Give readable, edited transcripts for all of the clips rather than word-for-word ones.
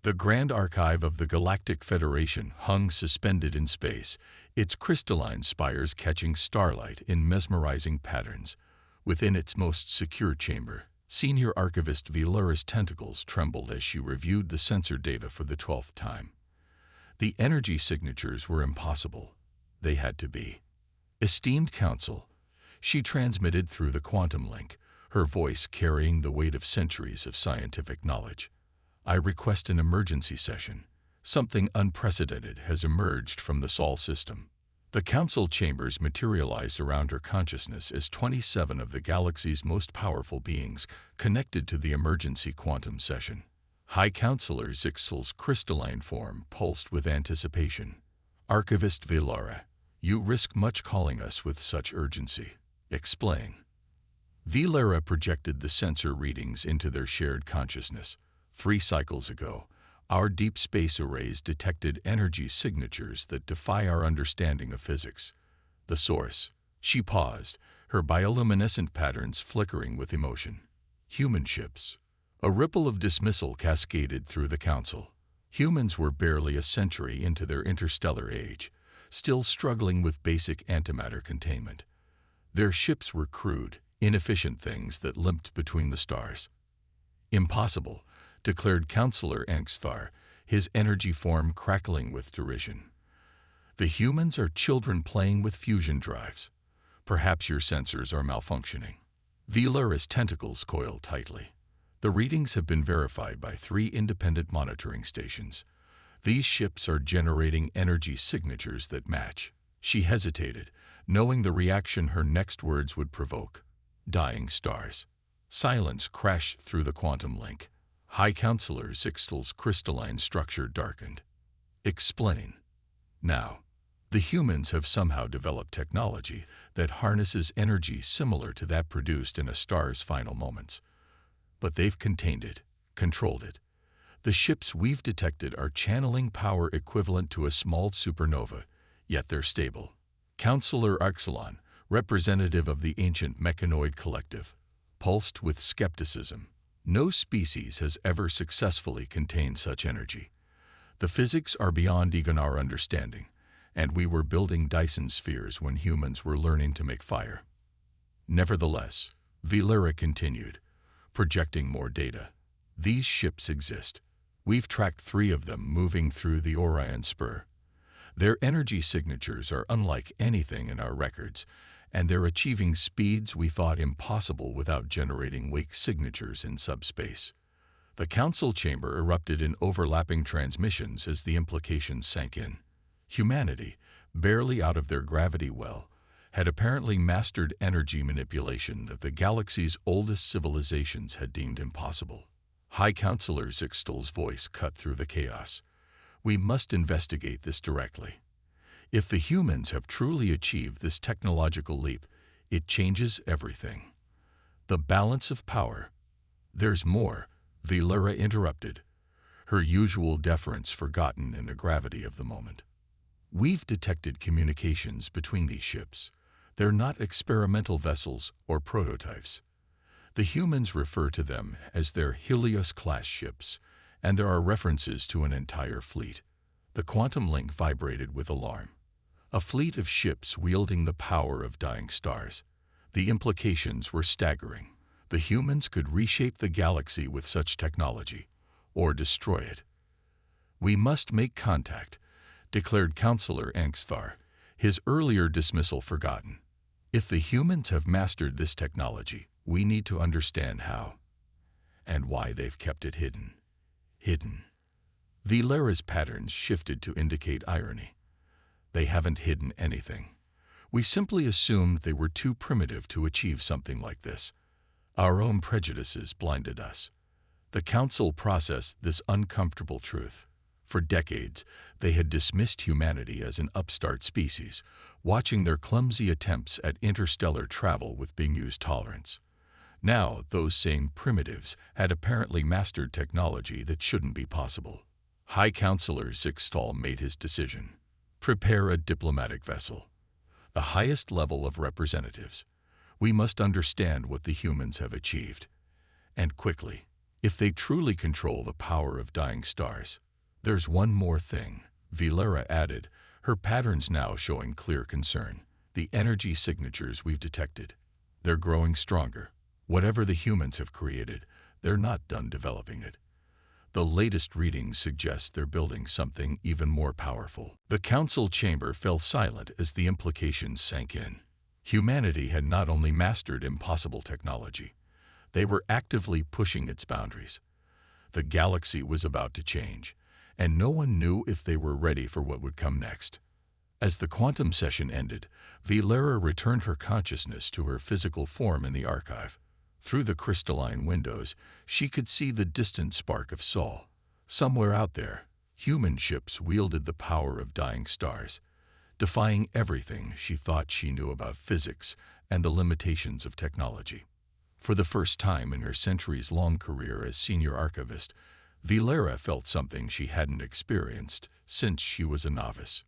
The Grand Archive of the Galactic Federation hung suspended in space, its crystalline spires catching starlight in mesmerizing patterns. Within its most secure chamber, Senior Archivist Velura's tentacles trembled as she reviewed the sensor data for the 12th time. The energy signatures were impossible. They had to be. Esteemed Council, she transmitted through the quantum link, her voice carrying the weight of centuries of scientific knowledge. I request an emergency session. Something unprecedented has emerged from the Sol system. The council chambers materialized around her consciousness as 27 of the galaxy's most powerful beings connected to the emergency quantum session. High Counselor Zixel's crystalline form pulsed with anticipation. Archivist Velura, you risk much calling us with such urgency. Explain. Velura projected the sensor readings into their shared consciousness. 3 cycles ago, our deep space arrays detected energy signatures that defy our understanding of physics. The source. She paused, her bioluminescent patterns flickering with emotion. Human ships. A ripple of dismissal cascaded through the council. Humans were barely a century into their interstellar age, still struggling with basic antimatter containment. Their ships were crude, inefficient things that limped between the stars. Impossible, declared Counselor Angstvar, his energy form crackling with derision. The humans are children playing with fusion drives. Perhaps your sensors are malfunctioning. Velura's tentacles coiled tightly. The readings have been verified by 3 independent monitoring stations. These ships are generating energy signatures that match. She hesitated, knowing the reaction her next words would provoke. Dying stars. Silence crashed through the quantum link. High Counselor Zixel's crystalline structure darkened. Explain. Now, the humans have somehow developed technology that harnesses energy similar to that produced in a star's final moments. But they've contained it, controlled it. The ships we've detected are channeling power equivalent to a small supernova, yet they're stable. Counselor Arxelon, representative of the ancient mechanoid collective, pulsed with skepticism. No species has ever successfully contained such energy. The physics are beyond even our understanding, and we were building Dyson spheres when humans were learning to make fire. Nevertheless, Velura continued, projecting more data. These ships exist. We've tracked 3 of them moving through the Orion Spur. Their energy signatures are unlike anything in our records, and they're achieving speeds we thought impossible without generating wake signatures in subspace. The council chamber erupted in overlapping transmissions as the implications sank in. Humanity, barely out of their gravity well, had apparently mastered energy manipulation that the galaxy's oldest civilizations had deemed impossible. High Counselor Zixel's voice cut through the chaos. We must investigate this directly. If the humans have truly achieved this technological leap, it changes everything. The balance of power. There's more, Velura interrupted, her usual deference forgotten in the gravity of the moment. We've detected communications between these ships. They're not experimental vessels or prototypes. The humans refer to them as their Helios-class ships, and there are references to an entire fleet. The quantum link vibrated with alarm. A fleet of ships wielding the power of dying stars. The implications were staggering. The humans could reshape the galaxy with such technology, or destroy it. We must make contact, declared Counselor Angstvar, his earlier dismissal forgotten. If the humans have mastered this technology, we need to understand how and why they've kept it hidden. Hidden. Velura's patterns shifted to indicate irony. They haven't hidden anything. We simply assumed they were too primitive to achieve something like this. Our own prejudices blinded us. The council processed this uncomfortable truth. For decades, they had dismissed humanity as an upstart species, watching their clumsy attempts at interstellar travel with bemused tolerance. Now, those same primitives had apparently mastered technology that shouldn't be possible. High Counselor Zixel made his decision. Prepare a diplomatic vessel. The highest level of representatives. We must understand what the humans have achieved. And quickly. if they truly control the power of dying stars. There's one more thing, Vilera added, her patterns now showing clear concern. The energy signatures we've detected. They're growing stronger. Whatever the humans have created, they're not done developing it. The latest readings suggest they're building something even more powerful. The council chamber fell silent as the implications sank in. Humanity had not only mastered impossible technology, they were actively pushing its boundaries. The galaxy was about to change, and no one knew if they were ready for what would come next. As the quantum session ended, Vilera returned her consciousness to her physical form in the archive. Through the crystalline windows, she could see the distant spark of Sol. Somewhere out there, human ships wielded the power of dying stars, defying everything she thought she knew about physics and the limitations of technology. For the first time in her centuries-long career as senior archivist, Vilera felt something she hadn't experienced since she was a novice.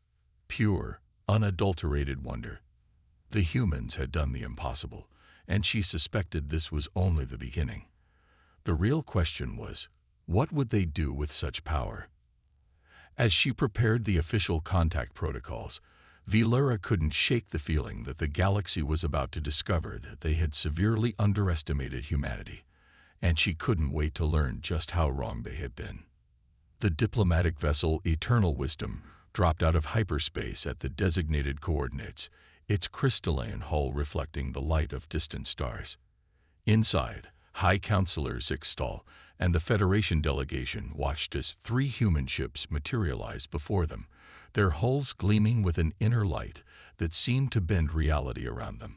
Pure, unadulterated wonder. The humans had done the impossible, and she suspected this was only the beginning. The real question was, what would they do with such power? As she prepared the official contact protocols, Vilera couldn't shake the feeling that the galaxy was about to discover that they had severely underestimated humanity, and she couldn't wait to learn just how wrong they had been. The diplomatic vessel Eternal Wisdom dropped out of hyperspace at the designated coordinates, its crystalline hull reflecting the light of distant stars. Inside, High Counselor Zixtal and the Federation delegation watched as 3 human ships materialized before them, their hulls gleaming with an inner light that seemed to bend reality around them.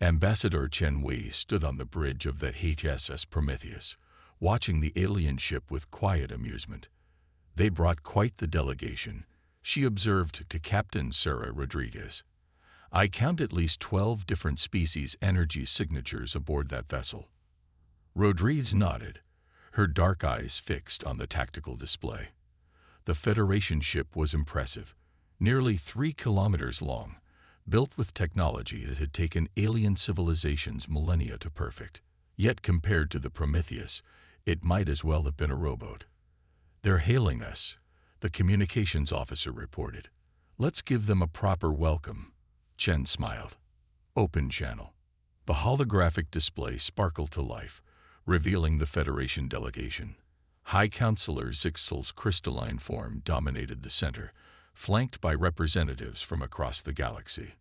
Ambassador Chen Wei stood on the bridge of the HSS Prometheus, watching the alien ship with quiet amusement. They brought quite the delegation, she observed to Captain Sarah Rodriguez. I count at least 12 different species energy signatures aboard that vessel. Rodriguez nodded, her dark eyes fixed on the tactical display. The Federation ship was impressive, nearly 3 kilometers long, built with technology that had taken alien civilizations millennia to perfect. Yet compared to the Prometheus, it might as well have been a rowboat. They're hailing us, the communications officer reported. Let's give them a proper welcome. Chen smiled. Open channel. The holographic display sparkled to life, revealing the Federation delegation. High Counselor Zixtal's crystalline form dominated the center, flanked by representatives from across the galaxy.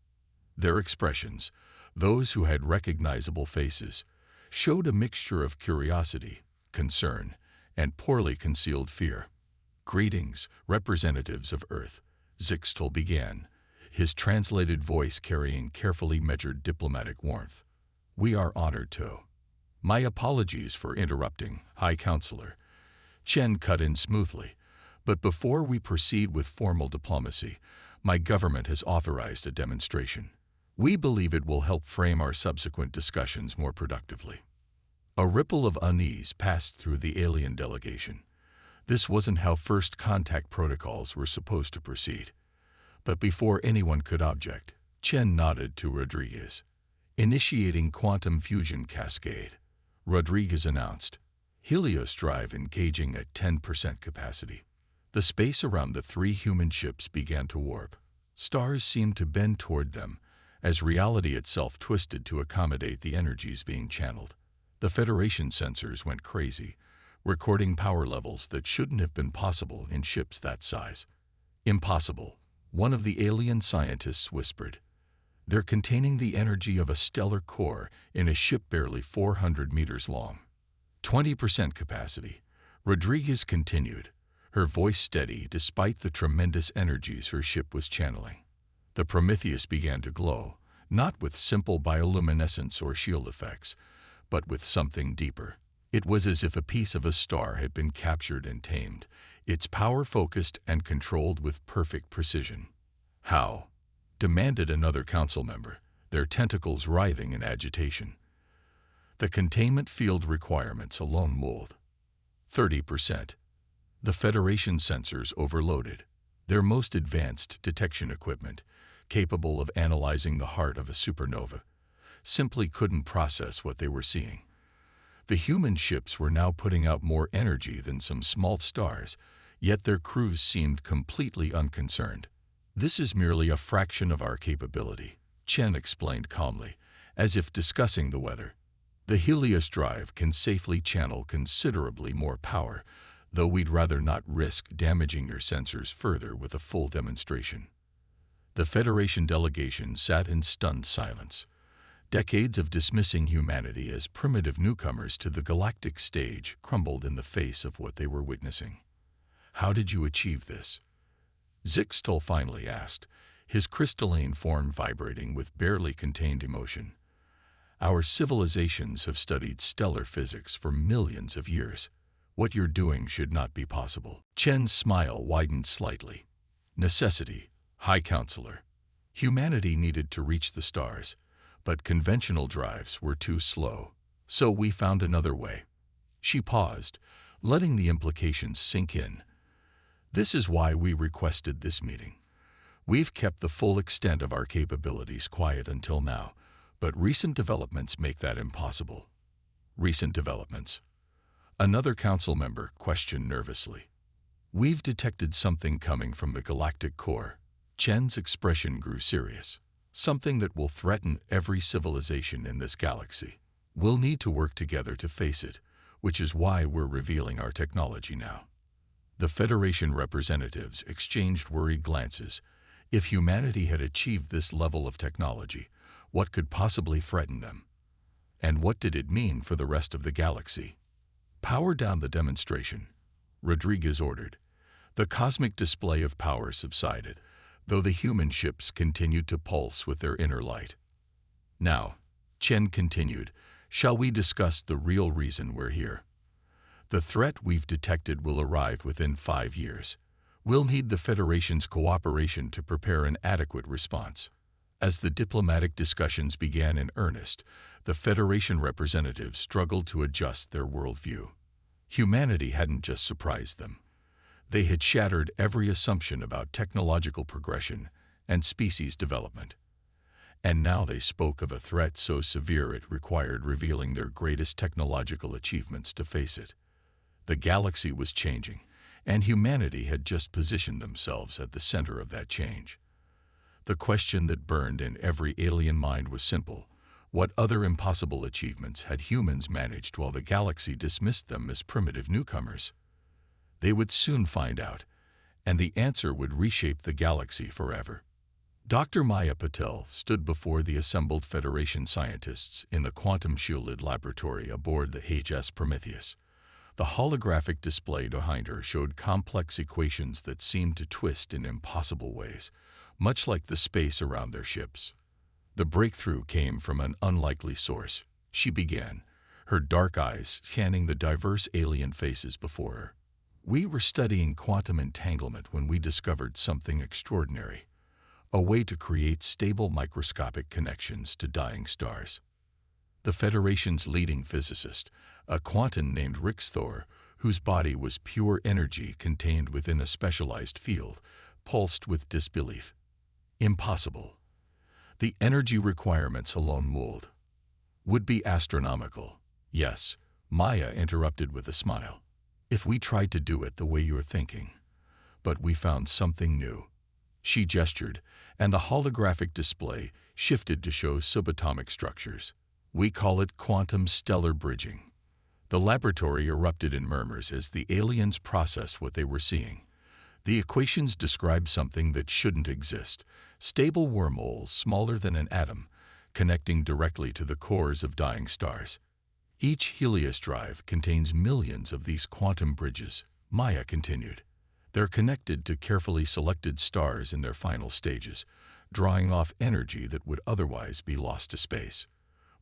Their expressions, those who had recognizable faces, showed a mixture of curiosity, concern, and poorly concealed fear. Greetings, representatives of Earth, Zixtal began, his translated voice carrying carefully measured diplomatic warmth. We are honored to. My apologies for interrupting, High Counselor. Chen cut in smoothly, but before we proceed with formal diplomacy, my government has authorized a demonstration. We believe it will help frame our subsequent discussions more productively. A ripple of unease passed through the alien delegation. This wasn't how first contact protocols were supposed to proceed. But before anyone could object, Chen nodded to Rodriguez. Initiating quantum fusion cascade, Rodriguez announced. Helios drive engaging at 10% capacity. The space around the 3 human ships began to warp. Stars seemed to bend toward them, as reality itself twisted to accommodate the energies being channeled. The Federation sensors went crazy, recording power levels that shouldn't have been possible in ships that size. Impossible, one of the alien scientists whispered. They're containing the energy of a stellar core in a ship barely 400 meters long. 20% capacity, Rodriguez continued, her voice steady despite the tremendous energies her ship was channeling. The Prometheus began to glow, not with simple bioluminescence or shield effects, but with something deeper. It was as if a piece of a star had been captured and tamed, its power focused and controlled with perfect precision. How? Demanded another council member, their tentacles writhing in agitation. The containment field requirements alone mulled. 30%. The Federation sensors overloaded. Their most advanced detection equipment, capable of analyzing the heart of a supernova, simply couldn't process what they were seeing. The human ships were now putting out more energy than some small stars, yet their crews seemed completely unconcerned. "This is merely a fraction of our capability," Chen explained calmly, as if discussing the weather. "The Helios drive can safely channel considerably more power, though we'd rather not risk damaging your sensors further with a full demonstration." The Federation delegation sat in stunned silence. Decades of dismissing humanity as primitive newcomers to the galactic stage crumbled in the face of what they were witnessing. "How did you achieve this?" Zixtel finally asked, his crystalline form vibrating with barely contained emotion. "Our civilizations have studied stellar physics for millions of years. What you're doing should not be possible." Chen's smile widened slightly. "Necessity, High Counselor. Humanity needed to reach the stars, but conventional drives were too slow. So we found another way." She paused, letting the implications sink in. "This is why we requested this meeting. We've kept the full extent of our capabilities quiet until now, but recent developments make that impossible." "Recent developments?" Another council member questioned nervously. "We've detected something coming from the galactic core." Chen's expression grew serious. "Something that will threaten every civilization in this galaxy. We'll need to work together to face it, which is why we're revealing our technology now." The Federation representatives exchanged worried glances. If humanity had achieved this level of technology, what could possibly threaten them? And what did it mean for the rest of the galaxy? "Power down the demonstration," Rodriguez ordered. The cosmic display of power subsided, though the human ships continued to pulse with their inner light. "Now," Chen continued, "shall we discuss the real reason we're here? The threat we've detected will arrive within 5 years. We'll need the Federation's cooperation to prepare an adequate response." As the diplomatic discussions began in earnest, the Federation representatives struggled to adjust their worldview. Humanity hadn't just surprised them. They had shattered every assumption about technological progression and species development. And now they spoke of a threat so severe it required revealing their greatest technological achievements to face it. The galaxy was changing, and humanity had just positioned themselves at the center of that change. The question that burned in every alien mind was simple: what other impossible achievements had humans managed while the galaxy dismissed them as primitive newcomers? They would soon find out, and the answer would reshape the galaxy forever. Dr. Maya Patel stood before the assembled Federation scientists in the quantum-shielded laboratory aboard the HS Prometheus. The holographic display behind her showed complex equations that seemed to twist in impossible ways, much like the space around their ships. "The breakthrough came from an unlikely source," she began, her dark eyes scanning the diverse alien faces before her. "We were studying quantum entanglement when we discovered something extraordinary, a way to create stable microscopic connections to dying stars." The Federation's leading physicist, a quantum named Rixthor, whose body was pure energy contained within a specialized field, pulsed with disbelief. "Impossible. The energy requirements alone would be astronomical." "Yes," Maya interrupted with a smile, "if we tried to do it the way you're thinking. But we found something new." She gestured, and the holographic display shifted to show subatomic structures. "We call it quantum stellar bridging." The laboratory erupted in murmurs as the aliens processed what they were seeing. The equations described something that shouldn't exist: stable wormholes smaller than an atom, connecting directly to the cores of dying stars. "Each Helios drive contains millions of these quantum bridges," Maya continued. "They're connected to carefully selected stars in their final stages, drawing off energy that would otherwise be lost to space.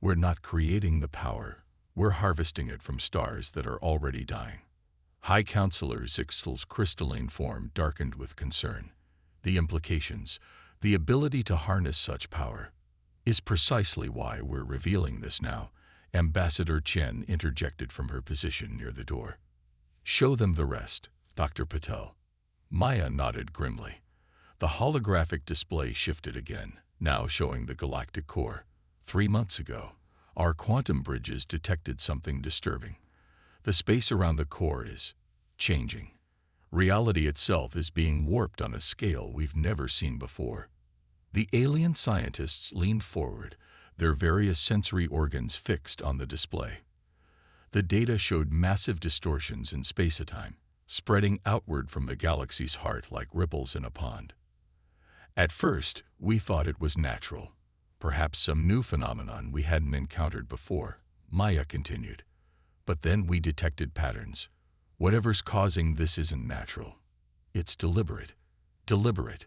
We're not creating the power, we're harvesting it from stars that are already dying." High Counselor Zixtel's crystalline form darkened with concern. "The implications, the ability to harness such power, is precisely why we're revealing this now," Ambassador Chen interjected from her position near the door. "Show them the rest, Dr. Patel." Maya nodded grimly. The holographic display shifted again, now showing the galactic core. 3 months ago, Our quantum bridges detected something disturbing. The space around the core is changing. Reality itself is being warped on a scale we've never seen before. The alien scientists leaned forward, their various sensory organs fixed on the display. The data showed massive distortions in space-time, spreading outward from the galaxy's heart like ripples in a pond. At first, we thought it was natural, perhaps some new phenomenon we hadn't encountered before, Maya continued. But then we detected patterns. Whatever's causing this isn't natural. It's deliberate. Deliberate.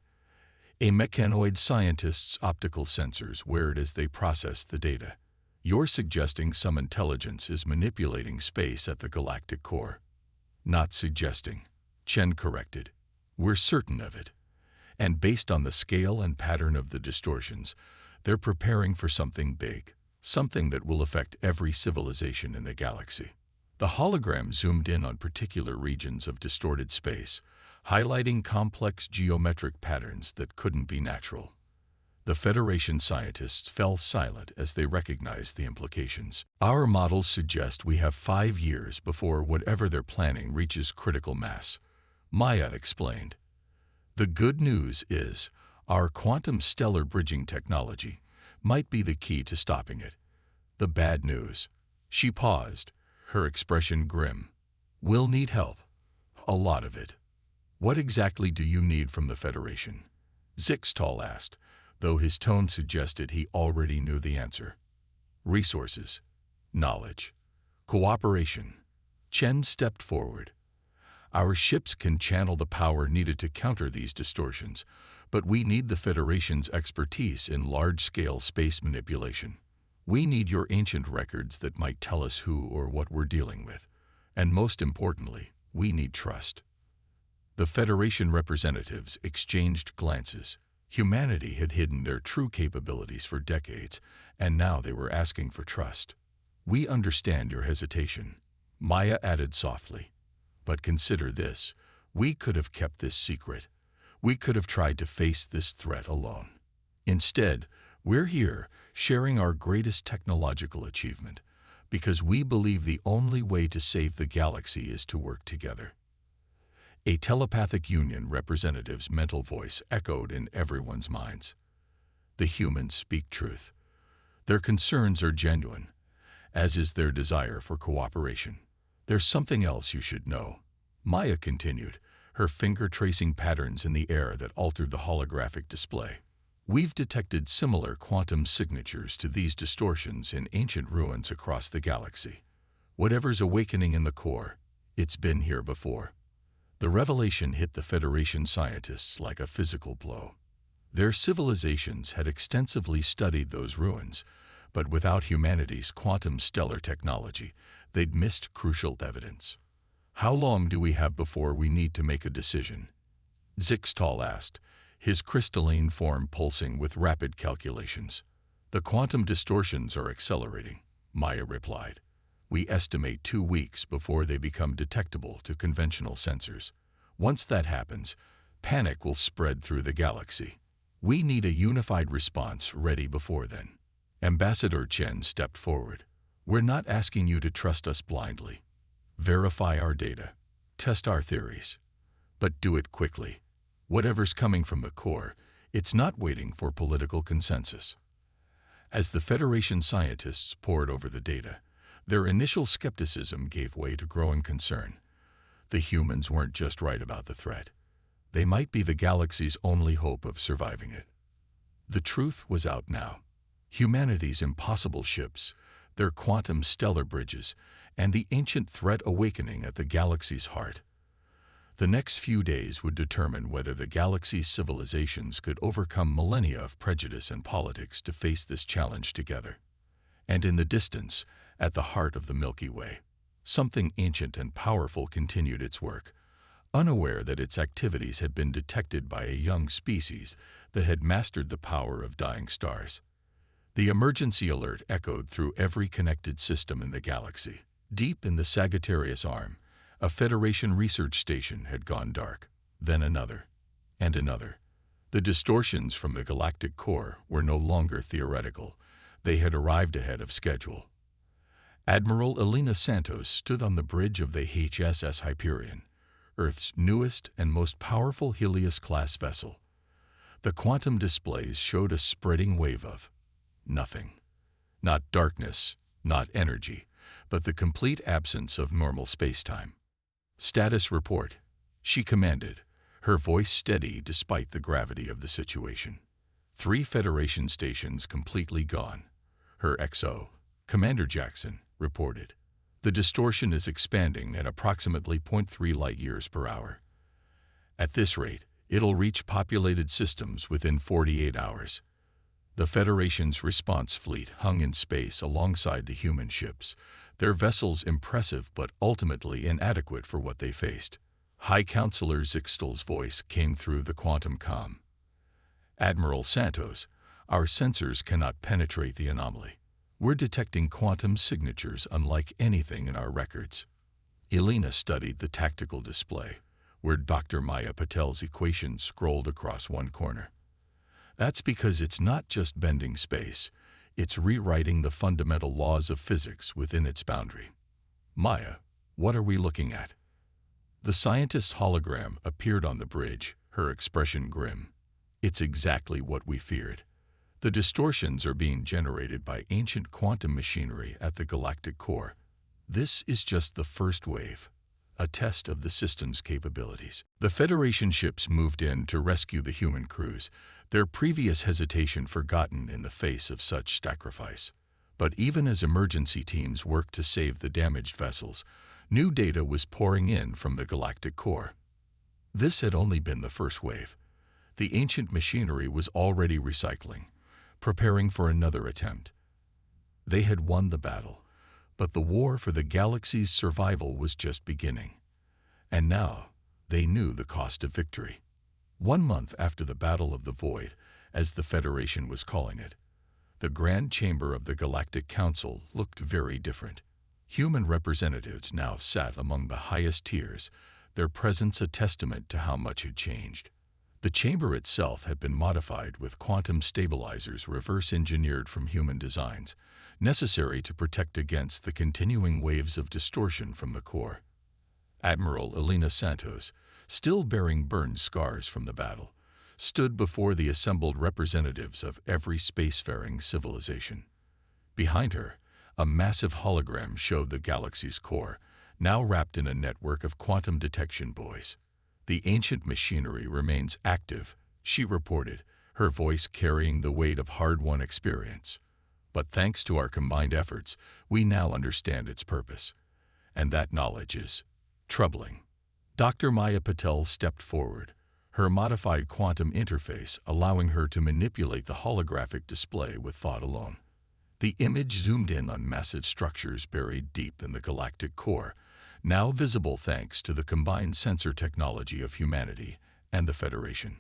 A mechanoid scientist's optical sensors wear it as they process the data. You're suggesting some intelligence is manipulating space at the galactic core. Not suggesting, Chen corrected. We're certain of it. And based on the scale and pattern of the distortions, they're preparing for something big, something that will affect every civilization in the galaxy. The hologram zoomed in on particular regions of distorted space, highlighting complex geometric patterns that couldn't be natural. The Federation scientists fell silent as they recognized the implications. Our models suggest we have 5 years before whatever they're planning reaches critical mass, Maya explained. The good news is, our quantum stellar bridging technology might be the key to stopping it. The bad news. She paused, her expression grim. We'll need help. A lot of it. What exactly do you need from the Federation? Zixtal asked, though his tone suggested he already knew the answer. Resources. Knowledge. Cooperation. Chen stepped forward. Our ships can channel the power needed to counter these distortions, but we need the Federation's expertise in large-scale space manipulation. We need your ancient records that might tell us who or what we're dealing with. And most importantly, we need trust. The Federation representatives exchanged glances. Humanity had hidden their true capabilities for decades, and now they were asking for trust. We understand your hesitation, Maya added softly. But consider this, we could have kept this secret. We could have tried to face this threat alone. Instead, we're here, sharing our greatest technological achievement, because we believe the only way to save the galaxy is to work together. A telepathic union representative's mental voice echoed in everyone's minds. The humans speak truth. Their concerns are genuine, as is their desire for cooperation. There's something else you should know, Maya continued, her finger tracing patterns in the air that altered the holographic display. We've detected similar quantum signatures to these distortions in ancient ruins across the galaxy. Whatever's awakening in the core, it's been here before. The revelation hit the Federation scientists like a physical blow. Their civilizations had extensively studied those ruins, but without humanity's quantum stellar technology, they'd missed crucial evidence. How long do we have before we need to make a decision? Zixtal asked, his crystalline form pulsing with rapid calculations. The quantum distortions are accelerating, Maya replied. We estimate 2 weeks before they become detectable to conventional sensors. Once that happens, panic will spread through the galaxy. We need a unified response ready before then. Ambassador Chen stepped forward. We're not asking you to trust us blindly. Verify our data. Test our theories. But do it quickly. Whatever's coming from the core, it's not waiting for political consensus. As the Federation scientists pored over the data, their initial skepticism gave way to growing concern. The humans weren't just right about the threat. They might be the galaxy's only hope of surviving it. The truth was out now. Humanity's impossible ships, their quantum stellar bridges, and the ancient threat awakening at the galaxy's heart. The next few days would determine whether the galaxy's civilizations could overcome millennia of prejudice and politics to face this challenge together. And in the distance, at the heart of the Milky Way, something ancient and powerful continued its work, unaware that its activities had been detected by a young species that had mastered the power of dying stars. The emergency alert echoed through every connected system in the galaxy. Deep in the Sagittarius Arm, a Federation research station had gone dark, then another, and another. The distortions from the galactic core were no longer theoretical. They had arrived ahead of schedule. Admiral Elena Santos stood on the bridge of the HSS Hyperion, Earth's newest and most powerful Helios-class vessel. The quantum displays showed a spreading wave of nothing. Not darkness, not energy, but the complete absence of normal spacetime. "Status report," she commanded, her voice steady despite the gravity of the situation. 3 Federation stations completely gone. Her XO, Commander Jackson, reported. "The distortion is expanding at approximately 0.3 light-years per hour. At this rate, it'll reach populated systems within 48 hours. The Federation's response fleet hung in space alongside the human ships, their vessels impressive but ultimately inadequate for what they faced. High Counselor Zixtal's voice came through the quantum comm. "Admiral Santos, our sensors cannot penetrate the anomaly. We're detecting quantum signatures unlike anything in our records." Elena studied the tactical display, where Dr. Maya Patel's equation scrolled across one corner. "That's because it's not just bending space, it's rewriting the fundamental laws of physics within its boundary." "Maya, what are we looking at?" The scientist's hologram appeared on the bridge, her expression grim. "It's exactly what we feared. The distortions are being generated by ancient quantum machinery at the galactic core. This is just the first wave, a test of the system's capabilities." The Federation ships moved in to rescue the human crews, their previous hesitation forgotten in the face of such sacrifice. But even as emergency teams worked to save the damaged vessels, new data was pouring in from the galactic core. This had only been the first wave. The ancient machinery was already recycling, preparing for another attempt. They had won the battle, but the war for the galaxy's survival was just beginning. And now, they knew the cost of victory. 1 month after the Battle of the Void, as the Federation was calling it, the Grand Chamber of the Galactic Council looked very different. Human representatives now sat among the highest tiers, their presence a testament to how much had changed. The chamber itself had been modified with quantum stabilizers reverse-engineered from human designs, necessary to protect against the continuing waves of distortion from the core. Admiral Elena Santos, still bearing burned scars from the battle, stood before the assembled representatives of every spacefaring civilization. Behind her, a massive hologram showed the galaxy's core, now wrapped in a network of quantum detection buoys. "The ancient machinery remains active," she reported, her voice carrying the weight of hard-won experience. "But thanks to our combined efforts, we now understand its purpose. And that knowledge is troubling." Dr. Maya Patel stepped forward, her modified quantum interface allowing her to manipulate the holographic display with thought alone. The image zoomed in on massive structures buried deep in the galactic core, now visible thanks to the combined sensor technology of humanity and the Federation.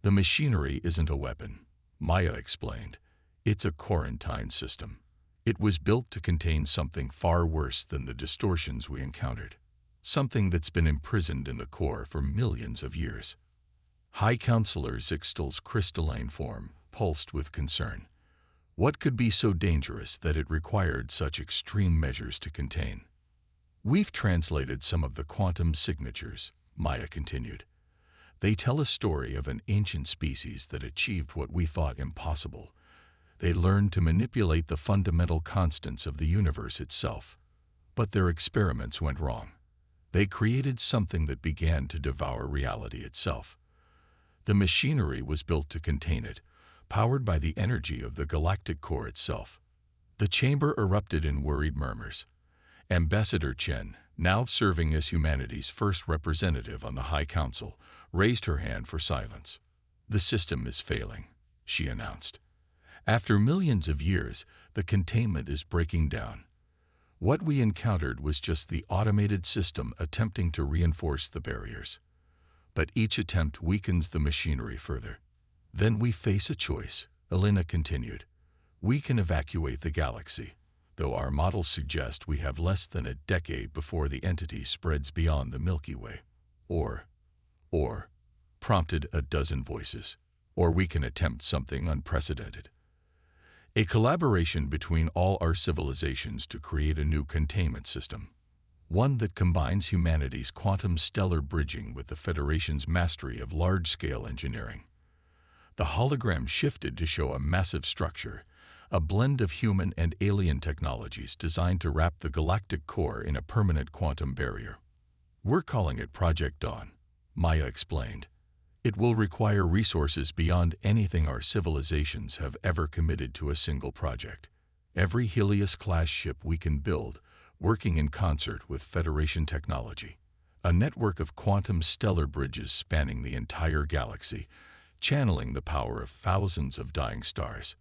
"The machinery isn't a weapon," Maya explained. "It's a quarantine system. It was built to contain something far worse than the distortions we encountered. Something that's been imprisoned in the core for millions of years." High Counselor Zixtal's crystalline form pulsed with concern. What could be so dangerous that it required such extreme measures to contain? "We've translated some of the quantum signatures," Maya continued. "They tell a story of an ancient species that achieved what we thought impossible. They learned to manipulate the fundamental constants of the universe itself. But their experiments went wrong. They created something that began to devour reality itself. The machinery was built to contain it, powered by the energy of the galactic core itself." The chamber erupted in worried murmurs. Ambassador Chen, now serving as humanity's first representative on the High Council, raised her hand for silence. "The system is failing," she announced. "After millions of years, the containment is breaking down. What we encountered was just the automated system attempting to reinforce the barriers. But each attempt weakens the machinery further. Then we face a choice," Elena continued. "We can evacuate the galaxy, though our models suggest we have less than a decade before the entity spreads beyond the Milky Way. Or, prompted a dozen voices. Or we can attempt something unprecedented. A collaboration between all our civilizations to create a new containment system, one that combines humanity's quantum stellar bridging with the Federation's mastery of large-scale engineering. The hologram shifted to show a massive structure, a blend of human and alien technologies designed to wrap the galactic core in a permanent quantum barrier. "We're calling it Project Dawn," Maya explained. "It will require resources beyond anything our civilizations have ever committed to a single project. Every Helios-class ship we can build, working in concert with Federation technology. A network of quantum stellar bridges spanning the entire galaxy, channeling the power of thousands of dying stars.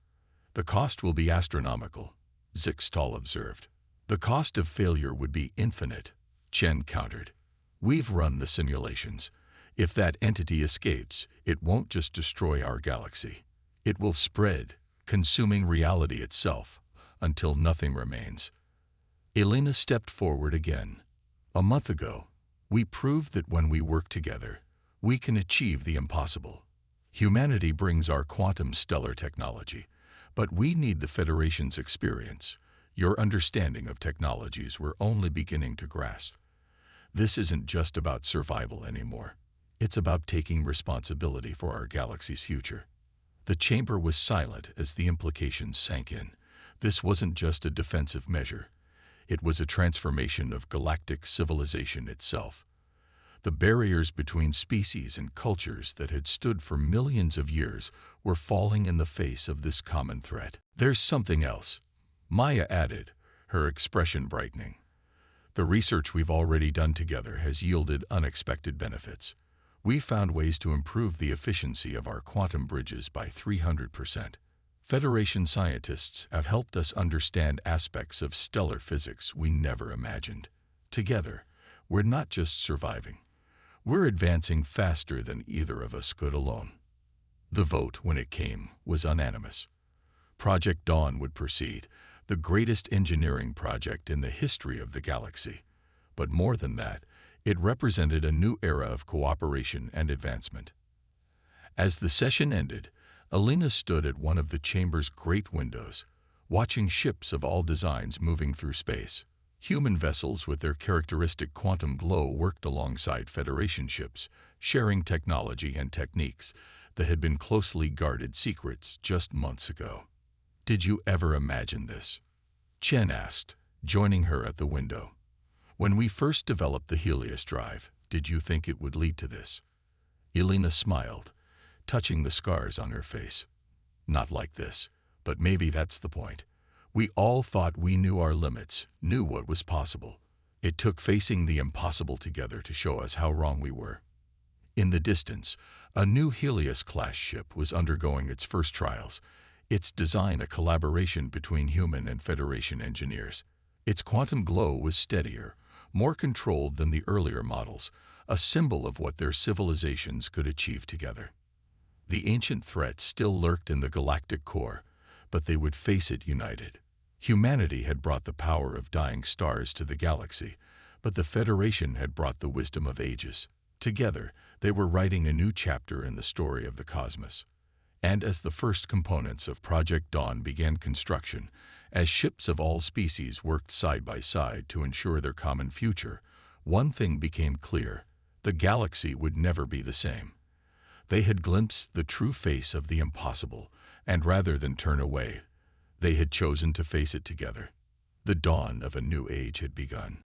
The cost will be astronomical," Zixtal observed. "The cost of failure would be infinite," Chen countered. "We've run the simulations. If that entity escapes, it won't just destroy our galaxy. It will spread, consuming reality itself, until nothing remains." Elena stepped forward again. "A month ago, we proved that when we work together, we can achieve the impossible. Humanity brings our quantum stellar technology, but we need the Federation's experience, your understanding of technologies we're only beginning to grasp. This isn't just about survival anymore. It's about taking responsibility for our galaxy's future." The chamber was silent as the implications sank in. This wasn't just a defensive measure. It was a transformation of galactic civilization itself. The barriers between species and cultures that had stood for millions of years were falling in the face of this common threat. "There's something else," Maya added, her expression brightening. "The research we've already done together has yielded unexpected benefits. We found ways to improve the efficiency of our quantum bridges by 300%. Federation scientists have helped us understand aspects of stellar physics we never imagined. Together, we're not just surviving. We're advancing faster than either of us could alone." The vote, when it came, was unanimous. Project Dawn would proceed, the greatest engineering project in the history of the galaxy. But more than that, it represented a new era of cooperation and advancement. As the session ended, Elena stood at one of the chamber's great windows, watching ships of all designs moving through space. Human vessels with their characteristic quantum glow worked alongside Federation ships, sharing technology and techniques that had been closely guarded secrets just months ago. "Did you ever imagine this?" Chen asked, joining her at the window. "When we first developed the Helios drive, did you think it would lead to this?" Elena smiled, touching the scars on her face. "Not like this, but maybe that's the point. We all thought we knew our limits, knew what was possible. It took facing the impossible together to show us how wrong we were." In the distance, a new Helios-class ship was undergoing its first trials, its design a collaboration between human and Federation engineers. Its quantum glow was steadier, more controlled than the earlier models, a symbol of what their civilizations could achieve together. The ancient threat still lurked in the galactic core, but they would face it united. Humanity had brought the power of dying stars to the galaxy, but the Federation had brought the wisdom of ages. Together, they were writing a new chapter in the story of the cosmos. And as the first components of Project Dawn began construction, as ships of all species worked side by side to ensure their common future, one thing became clear: the galaxy would never be the same. They had glimpsed the true face of the impossible, and rather than turn away, they had chosen to face it together. The dawn of a new age had begun.